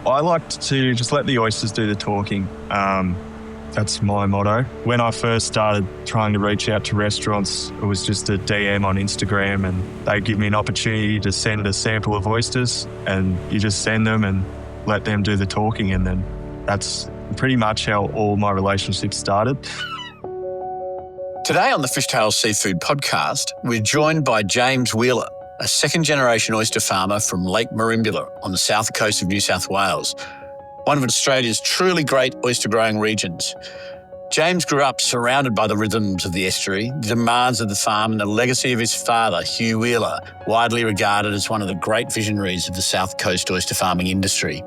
I like to just let the oysters do the talking. That's my motto. When I first started trying to reach out to restaurants, it was just a DM on Instagram and they give me an opportunity to send a sample of oysters and you just send them and let them do the talking. And then that's pretty much how all my relationships started. Today on the Fishtales Seafood Podcast, we're joined by James Wheeler, a second-generation oyster farmer from Lake Merimbula on the south coast of New South Wales, one of Australia's truly great oyster-growing regions. James grew up surrounded by the rhythms of the estuary, the demands of the farm and the legacy of his father, Hugh Wheeler, widely regarded as one of the great visionaries of the south coast oyster farming industry.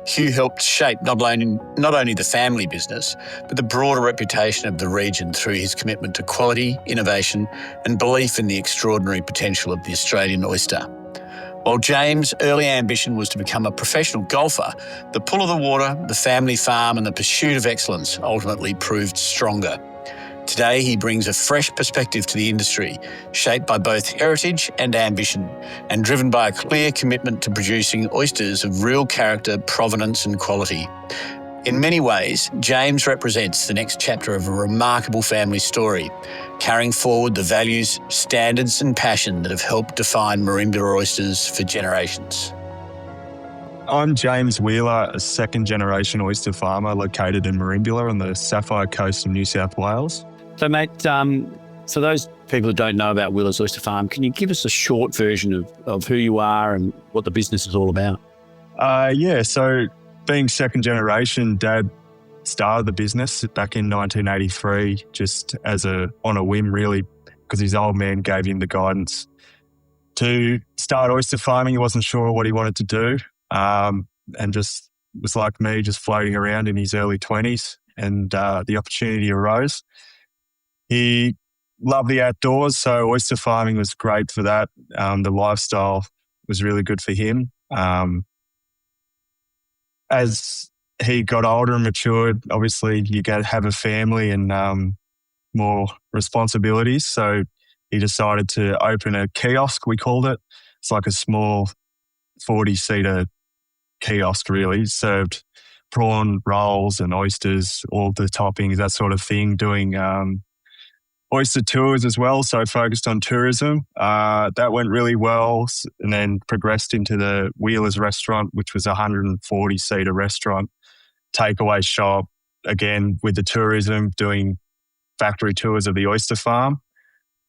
Hugh helped shape not only the family business, but the broader reputation of the region through his commitment to quality, innovation and belief in the extraordinary potential of the Australian oyster. While James' early ambition was to become a professional golfer, the pull of the water, the family farm and the pursuit of excellence ultimately proved stronger. Today, he brings a fresh perspective to the industry, shaped by both heritage and ambition, and driven by a clear commitment to producing oysters of real character, provenance and quality. In many ways, James represents the next chapter of a remarkable family story, carrying forward the values, standards and passion that have helped define Merimbula oysters for generations. I'm James Wheeler, a second-generation oyster farmer located in Merimbula on the Sapphire Coast of New South Wales. So, mate, so those people who don't know about Wheeler's Oyster Farm, can you give us a short version of who you are and what the business is all about? So being second generation, Dad started the business back in 1983 just on a whim, really, because his old man gave him the guidance to start oyster farming. He wasn't sure what he wanted to do and just was like me, just floating around in his early 20s, and the opportunity arose. He loved the outdoors, so oyster farming was great for that. The lifestyle was really good for him. As he got older and matured, obviously you got to have a family and more responsibilities. So he decided to open a kiosk, we called it. It's like a small 40-seater kiosk, really. Served prawn rolls and oysters, all the toppings, that sort of thing, doing oyster tours as well, so focused on tourism. That went really well, and then progressed into the Wheeler's restaurant, which was a 140-seater restaurant, takeaway shop, again with the tourism, doing factory tours of the oyster farm.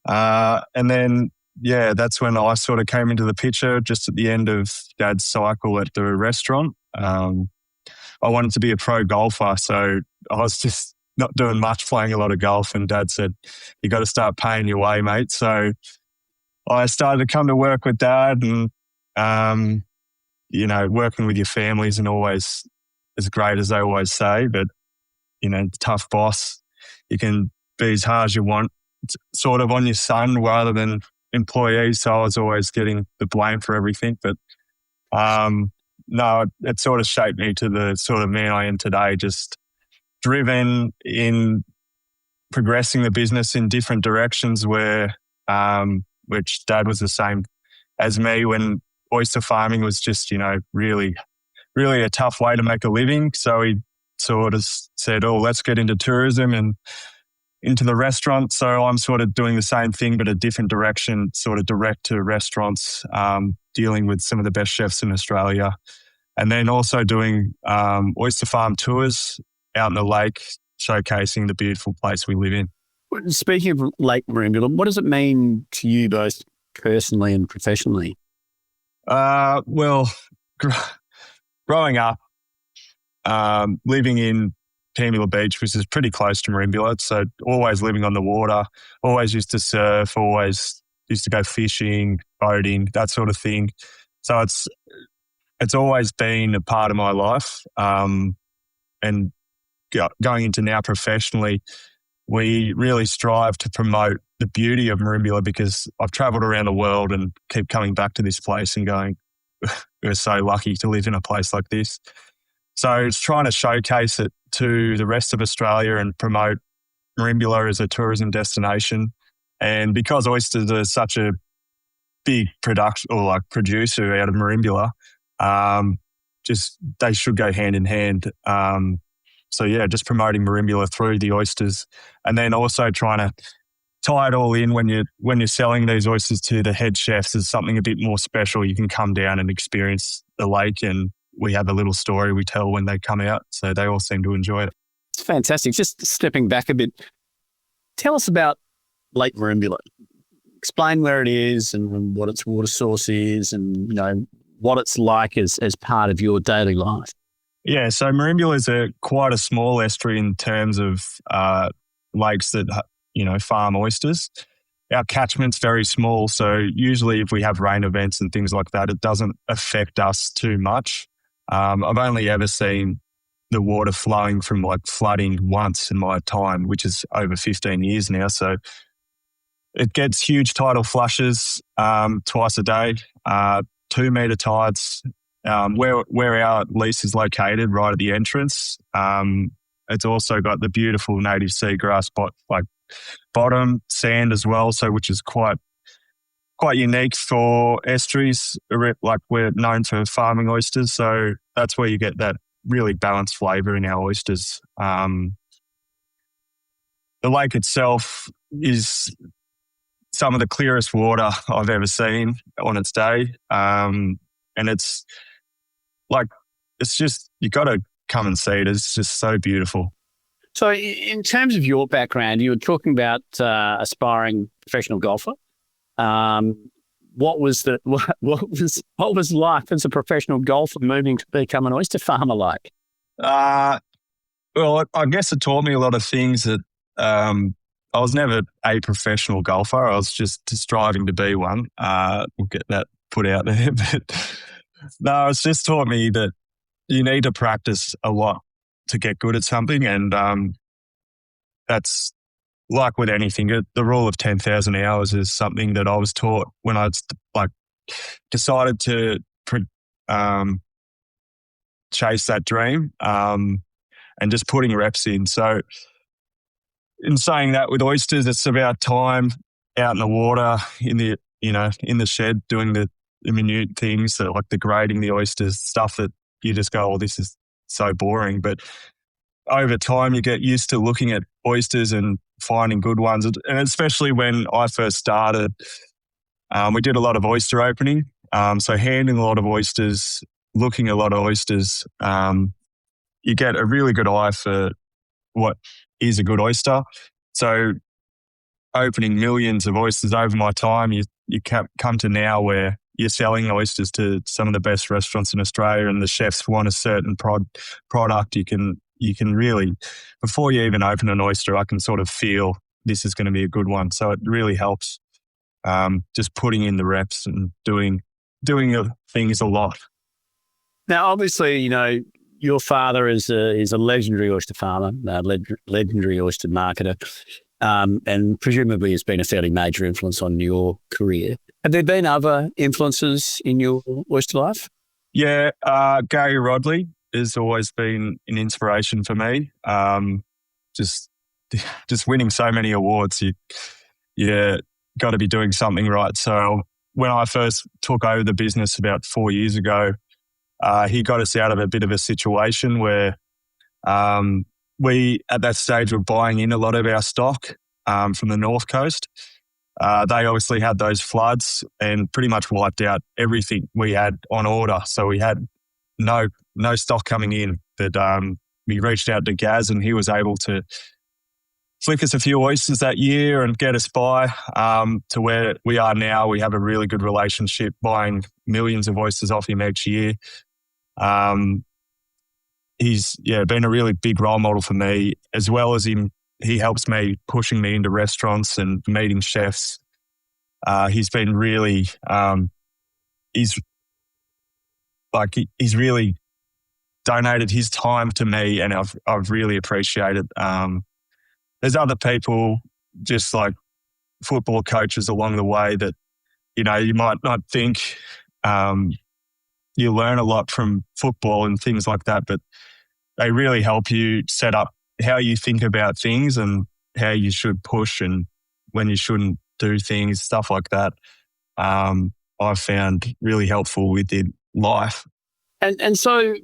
And then, that's when I sort of came into the picture, just at the end of Dad's cycle at the restaurant. I wanted to be a pro golfer, so I was just not doing much, playing a lot of golf, and Dad said, you got to start paying your way, mate. So I started to come to work with Dad, and, working with your family isn't always as great as they always say, but, tough boss. You can be as hard as you want, sort of on your son rather than employees. So I was always getting the blame for everything. But it sort of shaped me to the sort of man I am today, just driven in progressing the business in different directions which Dad was the same as me when oyster farming was just, really, really a tough way to make a living. So he sort of said, let's get into tourism and into the restaurant. So I'm sort of doing the same thing, but a different direction, sort of direct to restaurants, dealing with some of the best chefs in Australia. And then also doing oyster farm tours out in the lake, showcasing the beautiful place we live in. Speaking of Lake Merimbula, what does it mean to you both personally and professionally? Growing up, living in Merimbula Beach, which is pretty close to Merimbula, so always living on the water, always used to surf, always used to go fishing, boating, that sort of thing. So it's always been a part of my life. And going into now professionally, we really strive to promote the beauty of Merimbula, because I've travelled around the world and keep coming back to this place and going, we're so lucky to live in a place like this. So it's trying to showcase it to the rest of Australia and promote Merimbula as a tourism destination. And because oysters are such a big producer out of Merimbula, they should go hand in hand. So yeah, just promoting Merimbula through the oysters, and then also trying to tie it all in when you're selling these oysters to the head chefs as something a bit more special. You can come down and experience the lake, and we have a little story we tell when they come out. So they all seem to enjoy it. It's fantastic. Just stepping back a bit, tell us about Lake Merimbula. Explain where it is and what its water source is, and what it's like as part of your daily life. Yeah, so Merimbula is quite a small estuary in terms of lakes that farm oysters. Our catchment's very small, so usually if we have rain events and things like that, it doesn't affect us too much. I've only ever seen the water flowing from flooding once in my time, which is over 15 years now. So it gets huge tidal flushes twice a day, 2 metre tides. Where our lease is located, right at the entrance, it's also got the beautiful native seagrass bottom sand as well, so which is quite unique for estuaries. We're known for farming oysters, so that's where you get that really balanced flavour in our oysters. The lake itself is some of the clearest water I've ever seen on its day, and it's just, you got to come and see it. It's just so beautiful. So in terms of your background, you were talking about aspiring professional golfer. What was life as a professional golfer moving to become an oyster farmer like? Well, I guess it taught me a lot of things that I was never a professional golfer. I was just striving to be one. We'll get that put out there. But no, it's just taught me that you need to practice a lot to get good at something. And that's like with anything. The rule of 10,000 hours is something that I was taught when I decided to chase that dream, and just putting reps in. So in saying that, with oysters, it's about time out in the water, in the shed, doing the minute things, so like the grading the oysters, stuff that you just go, oh, this is so boring. But over time, you get used to looking at oysters and finding good ones. And especially when I first started, we did a lot of oyster opening. So handling a lot of oysters, looking at a lot of oysters, you get a really good eye for what is a good oyster. So opening millions of oysters over my time, you come to now where you're selling oysters to some of the best restaurants in Australia, and the chefs want a certain product. You can really, before you even open an oyster, I can sort of feel this is going to be a good one. So it really helps just putting in the reps and doing things a lot. Now, obviously, your father is a legendary oyster farmer, legendary oyster marketer, and presumably has been a fairly major influence on your career. Have there been other influences in your oyster life? Yeah, Gary Rodley has always been an inspiration for me. Just winning so many awards, you got to be doing something right. So when I first took over the business about 4 years ago, he got us out of a bit of a situation where we, at that stage, were buying in a lot of our stock from the North Coast. They obviously had those floods and pretty much wiped out everything we had on order. So we had no stock coming in. But we reached out to Gaz, and he was able to flick us a few oysters that year and get us by to where we are now. We have a really good relationship, buying millions of oysters off him each year. He's been a really big role model for me, as well as he helps me, pushing me into restaurants and meeting chefs. He's been really, he's really donated his time to me, and I've really appreciated. There's other people, just like football coaches along the way, that you might not think. You learn a lot from football and things like that, but they really help you set up how you think about things and how you should push and when you shouldn't do things, stuff like that. I've found really helpful within life. And so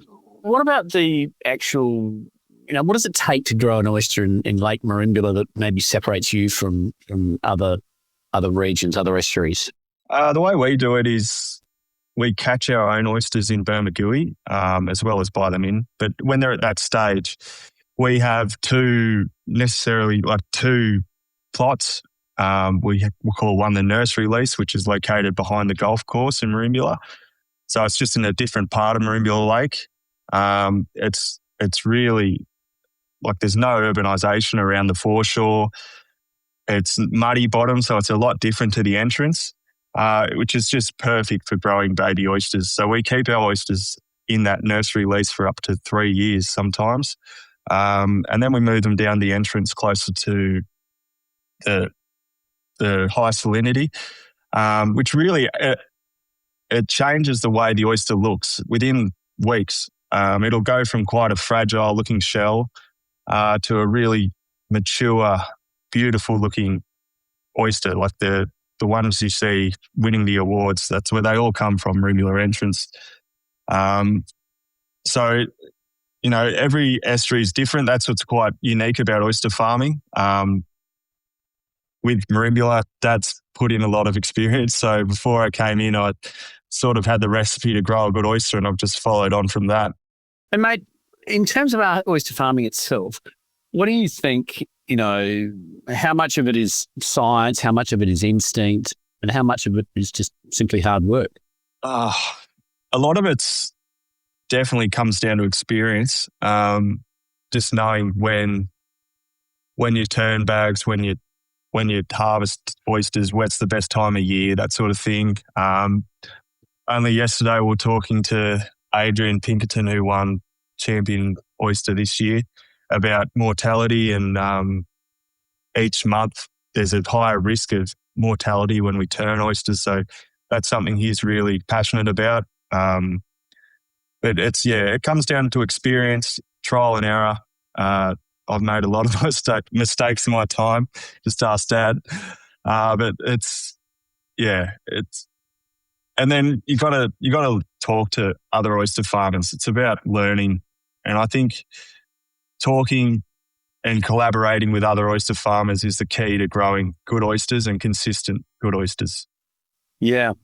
what about the actual, what does it take to grow an oyster in Lake Merimbula that maybe separates you from other regions, other estuaries? The way we do it is we catch our own oysters in Bermagui, as well as buy them in. But when they're at that stage, we have two plots. We call one the nursery lease, which is located behind the golf course in Merimbula. So it's just in a different part of Merimbula Lake. It's really there's no urbanisation around the foreshore. It's muddy bottom, so it's a lot different to the entrance, which is just perfect for growing baby oysters. So we keep our oysters in that nursery lease for up to 3 years sometimes. And then we move them down the entrance closer to the high salinity, which really it changes the way the oyster looks within weeks. It'll go from quite a fragile looking shell to a really mature, beautiful looking oyster, like the ones you see winning the awards. That's where they all come from, Merimbula entrance. So, every estuary is different. That's what's quite unique about oyster farming. With Merimbula, Dad's put in a lot of experience. So before I came in, I sort of had the recipe to grow a good oyster, and I've just followed on from that. And mate, in terms of our oyster farming itself, what do you think, how much of it is science, how much of it is instinct, and how much of it is just simply hard work? A lot of it's definitely comes down to experience. Just knowing when you turn bags, when you harvest oysters, when's the best time of year, that sort of thing. Only yesterday we were talking to Adrian Pinkerton, who won Champion Oyster this year, about mortality, and each month there's a higher risk of mortality when we turn oysters. So that's something he's really passionate about. But it comes down to experience, trial and error. I've made a lot of mistakes in my time. Just ask Dad. But and then you gotta talk to other oyster farmers. It's about learning, and I think talking and collaborating with other oyster farmers is the key to growing good oysters and consistent good oysters. Yeah,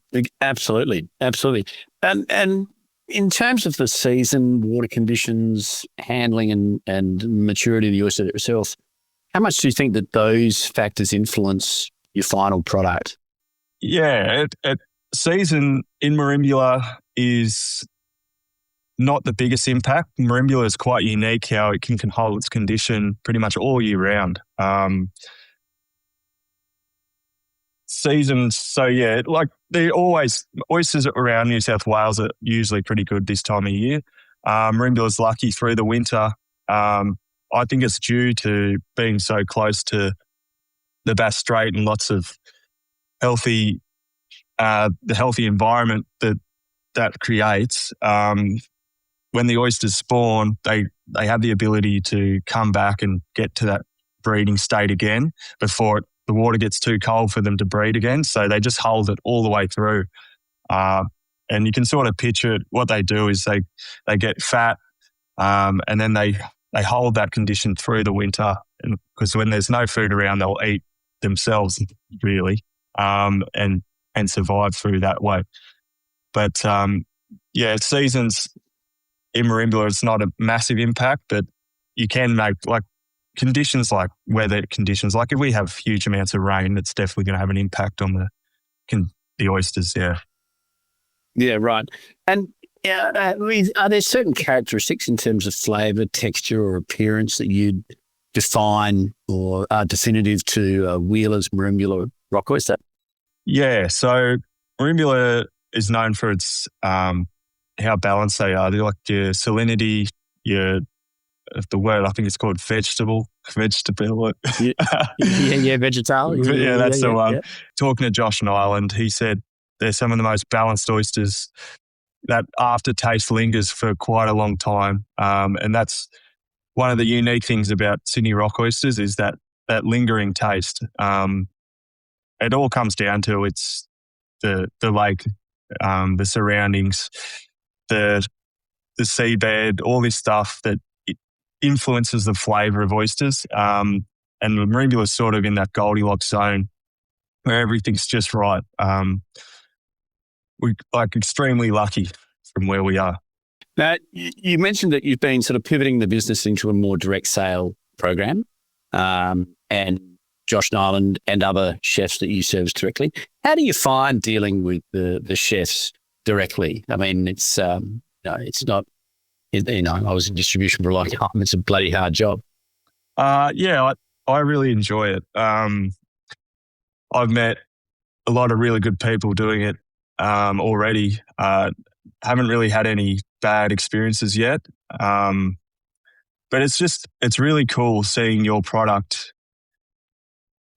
absolutely, absolutely. And in terms of the season, water conditions, handling and maturity of the oyster itself, how much do you think that those factors influence your final product? Yeah, season in Merimbula is not the biggest impact. Merimbula is quite unique how it can hold its condition pretty much all year round. Seasons, so yeah, oysters around New South Wales are usually pretty good this time of year. Merimbula's lucky through the winter. I think it's due to being so close to the Bass Strait and lots of the healthy environment that creates. When the oysters spawn, they have the ability to come back and get to that breeding state again before the water gets too cold for them to breed again. So they just hold it all the way through. And you can sort of picture it. What they do is they get fat, and then they hold that condition through the winter. Because when there's no food around, they'll eat themselves, really, and survive through that way. But seasons in Merimbula, it's not a massive impact, but you can make conditions like weather conditions. Like if we have huge amounts of rain, it's definitely going to have an impact on the oysters. Yeah. Yeah, right. And are there certain characteristics in terms of flavour, texture, or appearance that you'd define or are definitive to Wheeler's Merimbula rock oyster? Yeah, so Merimbula is known for its how balanced they are. They're like your salinity, the word I think it's called vegetable. Yeah, vegetal. Yeah, that's the one. Yeah. Talking to Josh in Ireland, he said they're some of the most balanced oysters. That aftertaste lingers for quite a long time, and that's one of the unique things about Sydney rock oysters is that lingering taste. It all comes down to it's the lake, the surroundings, the the seabed, all this stuff that influences the flavour of oysters. And Merimbula is sort of in that Goldilocks zone where everything's just right. We're like extremely lucky from where we are. Now, you mentioned that you've been sort of pivoting the business into a more direct sale program, and Josh Nyland and other chefs that you service directly. How do you find dealing with the chefs directly? I mean, it's it's not. I was in distribution for a long time. It's a bloody hard job. Yeah, I really enjoy it. I've met a lot of really good people doing it already. Haven't really had any bad experiences yet. But it's really cool seeing your product,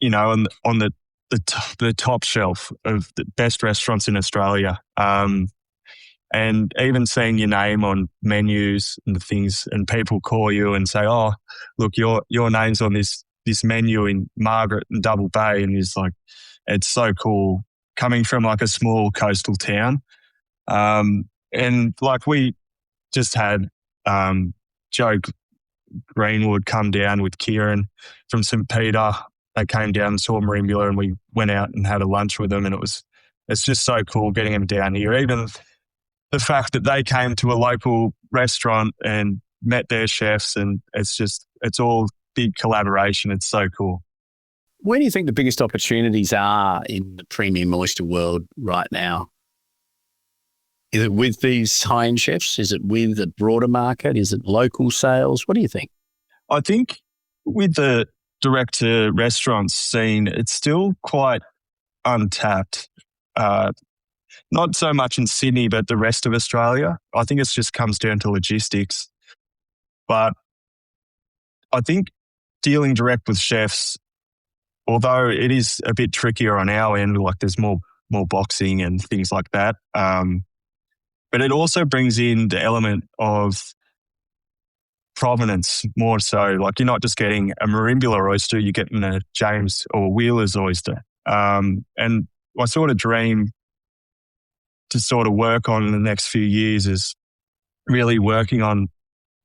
on the top shelf of the best restaurants in Australia. And even seeing your name on menus and things, and people call you and say, "Oh, look, your name's on this menu in Margaret and Double Bay," and it's so cool coming from like a small coastal town. And like we just had Joe Greenwood come down with Kieran from St. Peter. They came down and saw Merimbula, and we went out and had a lunch with them, and it's just so cool getting them down here. Even the fact that they came to a local restaurant and met their chefs, and it's all big collaboration. It's so cool. Where do you think the biggest opportunities are in the premium oyster world right now? Is it with these high-end chefs? Is it with the broader market? Is it local sales? What do you think? I think with the direct-to-restaurant scene, it's still quite untapped. Not so much in Sydney, but the rest of Australia. I think it just comes down to logistics. But I think dealing direct with chefs, although it is a bit trickier on our end, like there's more boxing and things like that, but it also brings in the element of provenance more so. Like you're not just getting a Merimbula oyster, you're getting a James or Wheeler's oyster. And I sort of dream to sort of work on in the next few years is really working on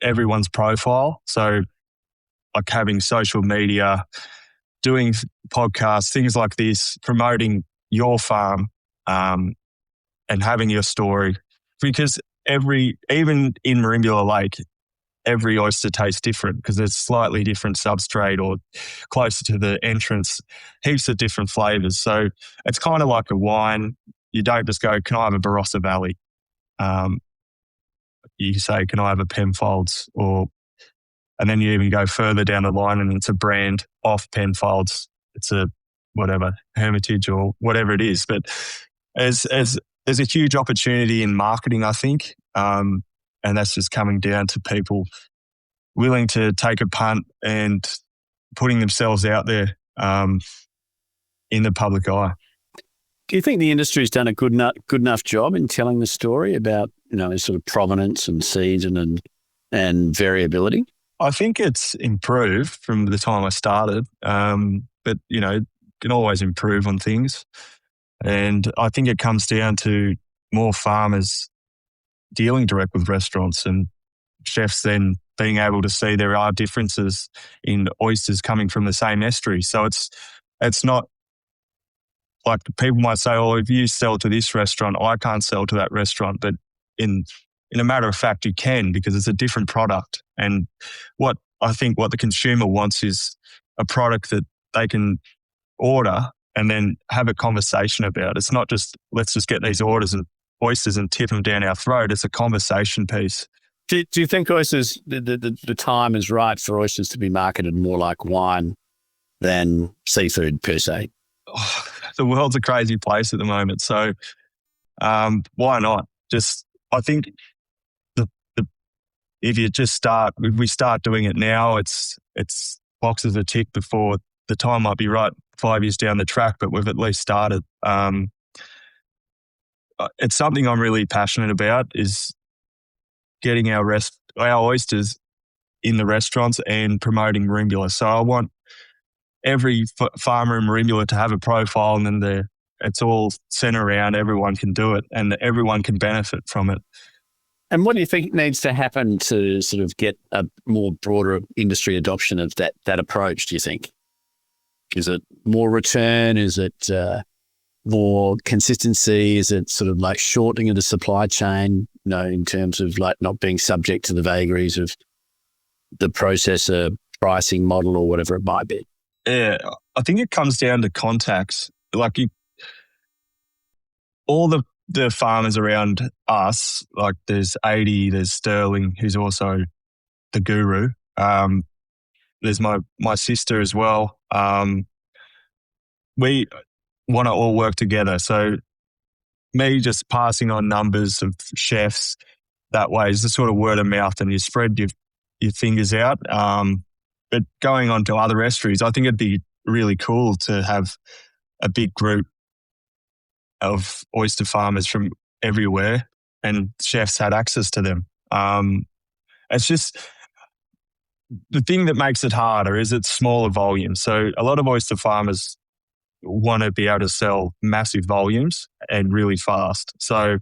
everyone's profile. So like having social media, doing podcasts, things like this, promoting your farm, and having your story. Because even in Merimbula Lake, every oyster tastes different because there's slightly different substrate or closer to the entrance, heaps of different flavours. So it's kind of like a wine. You don't just go, "Can I have a Barossa Valley?" You say, "Can I have a Penfolds?" And then you even go further down the line and it's a brand off Penfolds. It's a whatever, Hermitage or whatever it is. But there's a huge opportunity in marketing, I think. And that's just coming down to people willing to take a punt and putting themselves out there in the public eye. Do you think the industry's done a good enough job in telling the story about, sort of provenance and season and variability? I think it's improved from the time I started, but, can always improve on things. And I think it comes down to more farmers dealing direct with restaurants and chefs then being able to see there are differences in oysters coming from the same estuary. So it's not like people might say, "Oh, if you sell to this restaurant, I can't sell to that restaurant." But in a matter of fact, you can, because it's a different product. And what the consumer wants is a product that they can order and then have a conversation about. It's not just, let's just get these orders and oysters and tip them down our throat. It's a conversation piece. Do you think oysters, the time is right for oysters to be marketed more like wine than seafood per se? Oh, the world's a crazy place at the moment. So why not? I think if we start doing it now, it's boxes are ticked before the time might be right 5 years down the track, but we've at least started. It's something I'm really passionate about, is getting our oysters in the restaurants and promoting Merimbula. So I want every farmer in Merimbula to have a profile, and then it's all centered around everyone can do it and everyone can benefit from it. And what do you think needs to happen to sort of get a more broader industry adoption of that approach, do you think? Is it more return? Is it more consistency? Is it sort of like shortening of the supply chain, in terms of like not being subject to the vagaries of the processor pricing model or whatever it might be? Yeah, I think it comes down to contacts. Like all the farmers around us, like there's 80, there's Sterling, who's also the guru. There's my sister as well. We want to all work together. So me just passing on numbers of chefs that way is the sort of word of mouth, and you spread your fingers out. But going on to other estuaries, I think it'd be really cool to have a big group of oyster farmers from everywhere, and chefs had access to them. It's just the thing that makes it harder is it's smaller volumes. So a lot of oyster farmers want to be able to sell massive volumes and really fast. So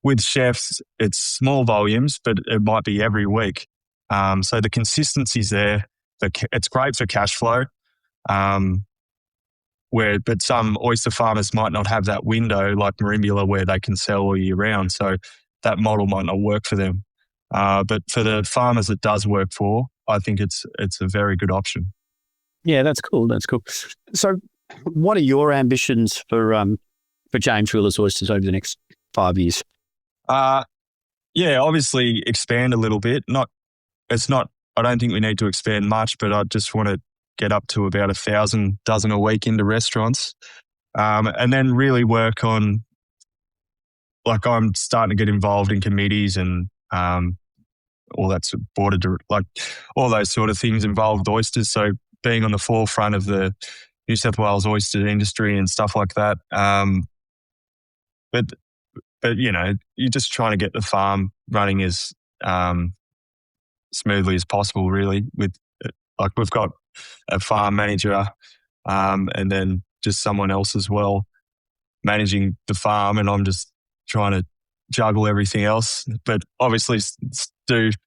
with chefs, it's small volumes, but it might be every week. So the consistency's there. It's great for cash flow. But some oyster farmers might not have that window like Merimbula where they can sell all year round. So that model might not work for them. But for the farmers it does work for, I think it's a very good option. Yeah, that's cool. That's cool. So what are your ambitions for James Wheeler's Oysters over the next 5 years? Yeah, obviously expand a little bit. I don't think we need to expand much, but I just want to get up to about 1,000 dozen a week into restaurants. And then really work on, like I'm starting to get involved in committees and all that's all those sort of things involved with oysters. So being on the forefront of the New South Wales oyster industry and stuff like that. But you're just trying to get the farm running as smoothly as possible, really. We've got a farm manager and then just someone else as well managing the farm, and I'm just trying to juggle everything else, but obviously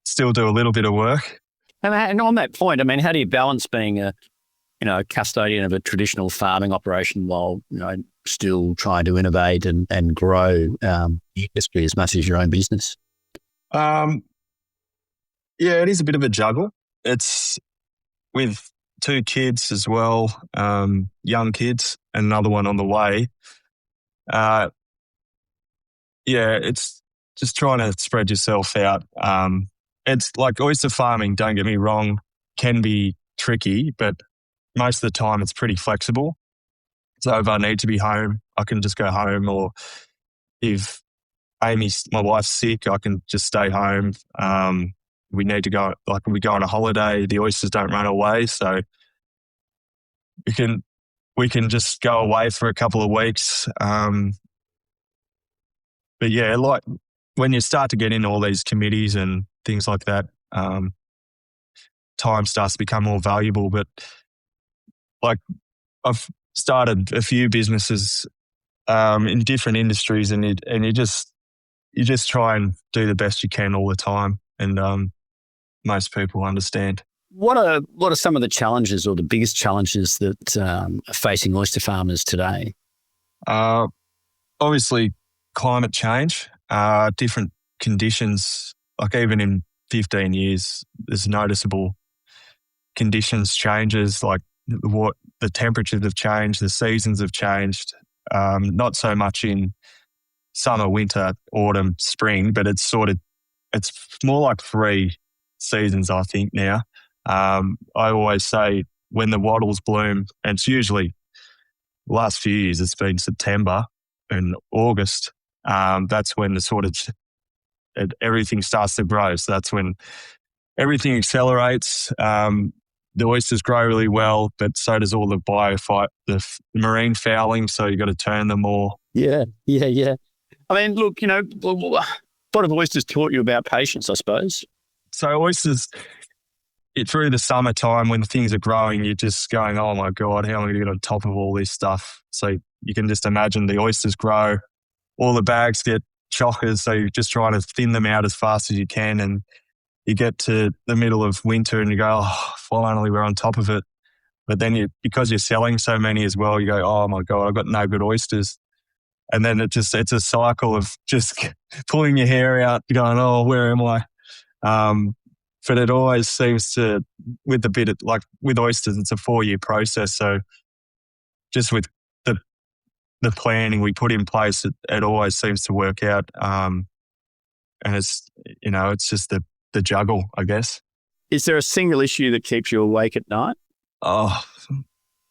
still do a little bit of work. And on that point, I mean, how do you balance being a custodian of a traditional farming operation while, still trying to innovate and grow the industry as much as your own business? Yeah, it is a bit of a juggle. It's with 2 kids as well, young kids, and another one on the way. Yeah, it's just trying to spread yourself out. It's like oyster farming, don't get me wrong, can be tricky, but most of the time it's pretty flexible. So if I need to be home, I can just go home, or if my wife's sick, I can just stay home. We need to go, like we go on a holiday, the oysters don't run away, so we can just go away for a couple of weeks. But yeah, like when you start to get in all these committees and things like that, time starts to become more valuable. But like I've started a few businesses in different industries, and you just try and do the best you can all the time, and most people understand. What are some of the challenges or the biggest challenges that are facing oyster farmers today? Obviously, climate change, different conditions. Like even in 15 years, there's noticeable conditions changes. Like what the temperatures have changed, the seasons have changed. Not so much in summer, winter, autumn, spring, but it's more like 3 seasons, I think now. I always say when the wattles bloom, and it's usually the last few years, it's been September and August. That's when everything starts to grow. So that's when everything accelerates. The oysters grow really well, but so does all the the marine fouling. So you've got to turn them more. Yeah. I mean, look, what have oysters taught you about patience, I suppose? So oysters, through the summertime when things are growing, you're just going, oh my God, how am I going to get on top of all this stuff? So you can just imagine the oysters grow, all the bags get chockers, so you're just trying to thin them out as fast as you can, and you get to the middle of winter and you go, oh, finally we're on top of it. But then because you're selling so many as well, you go, oh my God, I've got no good oysters. And then it's a cycle of just pulling your hair out, going, oh, where am I? But it always seems to, with oysters, it's a 4-year process. So just with the planning we put in place, it always seems to work out. And it's just the juggle, I guess. Is there a single issue that keeps you awake at night? Oh,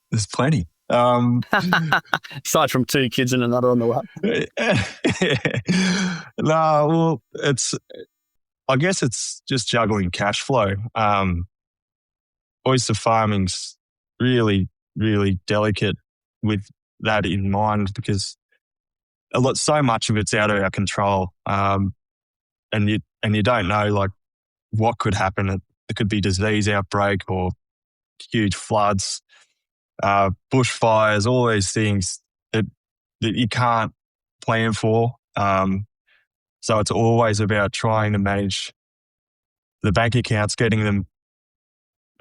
there's plenty. Aside from 2 kids and another on the way. No, well, I guess it's just juggling cash flow. Oyster farming's really, really delicate with that in mind, because so much of it's out of our control. And you don't know like what could happen. It could be disease outbreak or huge floods, bushfires, all these things that you can't plan for. So it's always about trying to manage the bank accounts, getting them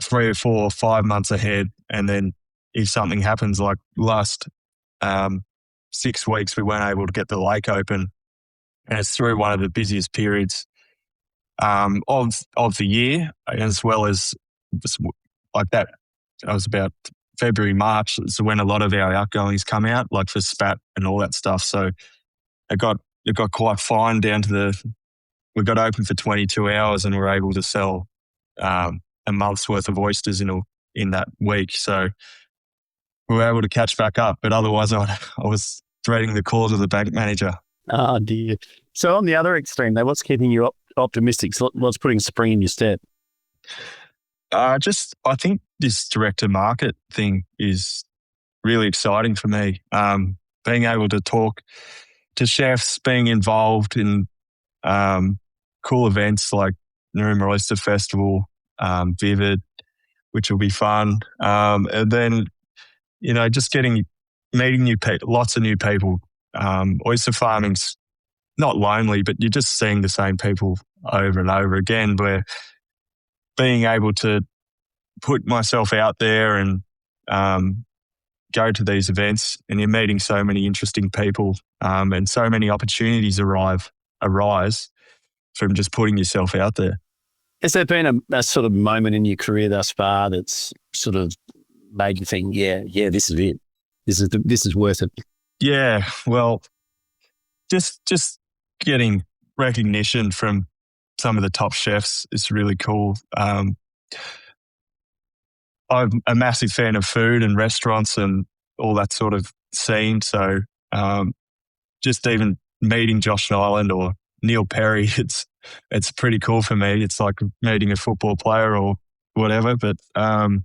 3 or 4 or 5 months ahead. And then if something happens, like last 6 weeks, we weren't able to get the lake open. And it's through one of the busiest periods of the year, as well as like that. It was about February, March. So when a lot of our outgoings come out, like for spat and all that stuff. So it got quite fine down to we got open for 22 hours and we're able to sell a month's worth of oysters in that week. So we were able to catch back up. But otherwise, I was dreading the calls of the bank manager. Oh, dear. So on the other extreme, though, what's keeping you optimistic? So what's putting spring in your step? I think this direct-to-market thing is really exciting for me. Being able to talk to chefs, being involved in cool events like Narooma Oyster Festival, Vivid, which will be fun. And then, just meeting new people, lots of new people. Oyster farming's not lonely, but you're just seeing the same people over and over again, where being able to put myself out there and go to these events, and you're meeting so many interesting people and so many opportunities arise from just putting yourself out there. Has there been a sort of moment in your career thus far that's sort of made you think, yeah, this is it. This is worth it? Yeah, well, just getting recognition from some of the top chefs is really cool. I'm a massive fan of food and restaurants and all that sort of scene. So just even meeting Josh Nyland or Neil Perry, it's pretty cool for me. It's like meeting a football player or whatever. But and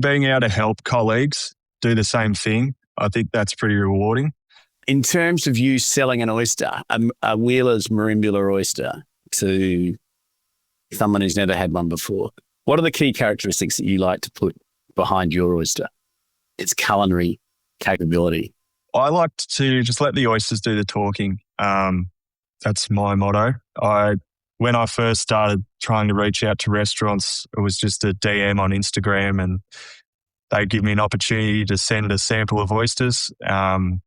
being able to help colleagues do the same thing, I think that's pretty rewarding. In terms of you selling an oyster, a Wheeler's Merimbula oyster to someone who's never had one before, what are the key characteristics that you like to put behind your oyster? Its culinary capability. I like to just let the oysters do the talking. That's my motto. When I first started trying to reach out to restaurants, it was just a DM on Instagram, and they'd give me an opportunity to send a sample of oysters, and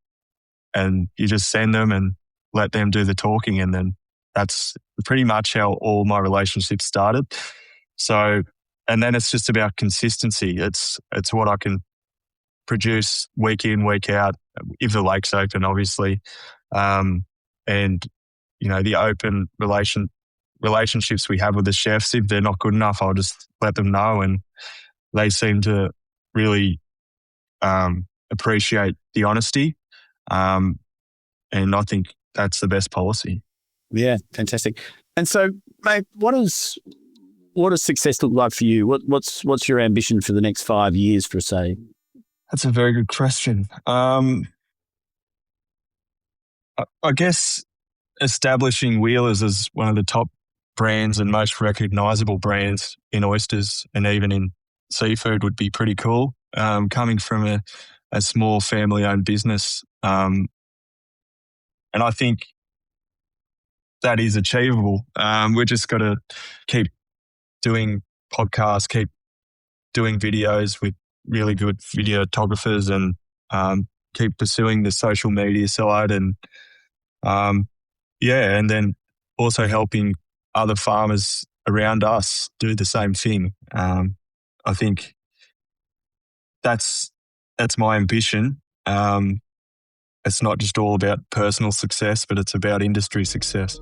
you just send them and let them do the talking. And then that's pretty much how all my relationships started. So, and then it's just about consistency. It's what I can produce week in, week out, if the lake's open, obviously. And, the open relationships we have with the chefs, if they're not good enough, I'll just let them know. And they seem to really appreciate the honesty. And I think that's the best policy. Yeah, fantastic. And so, mate, what does success look like for you? What's your ambition for the next 5 years, for say? That's a very good question. I guess establishing Wheelers as one of the top brands and most recognisable brands in oysters and even in seafood would be pretty cool. Coming from a small family-owned business, and I think that is achievable. We just got to keep doing podcasts, keep doing videos with really good videographers, and keep pursuing the social media side, and and then also helping other farmers around us do the same thing. I think that's my ambition. It's not just all about personal success, but it's about industry success.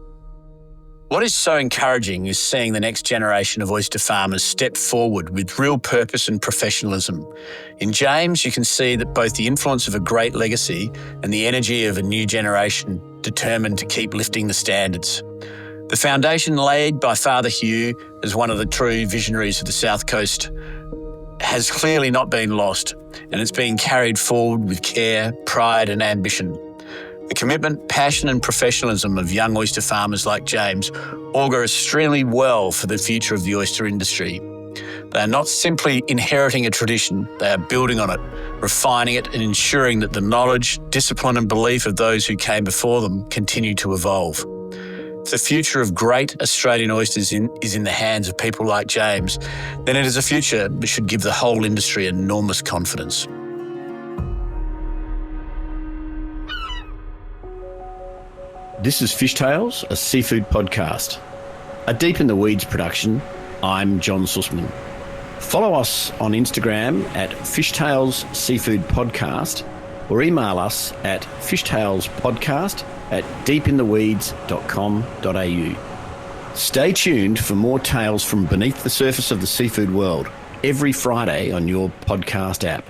What is so encouraging is seeing the next generation of oyster farmers step forward with real purpose and professionalism. In James, you can see that both the influence of a great legacy and the energy of a new generation determined to keep lifting the standards. The foundation laid by Father Hugh as one of the true visionaries of the South Coast has clearly not been lost, and it's being carried forward with care, pride and ambition. The commitment, passion and professionalism of young oyster farmers like James augur extremely well for the future of the oyster industry. They are not simply inheriting a tradition, they are building on it, refining it and ensuring that the knowledge, discipline and belief of those who came before them continue to evolve. If the future of great Australian oysters is in the hands of people like James, then it is a future that should give the whole industry enormous confidence. This is Fishtales, a seafood podcast. A Deep in the Weeds production. I'm John Susman. Follow us on Instagram at Fishtales Seafood Podcast or email us at fishtalespodcast@deepintheweeds.com.au. Stay tuned for more tales from beneath the surface of the seafood world every Friday on your podcast app.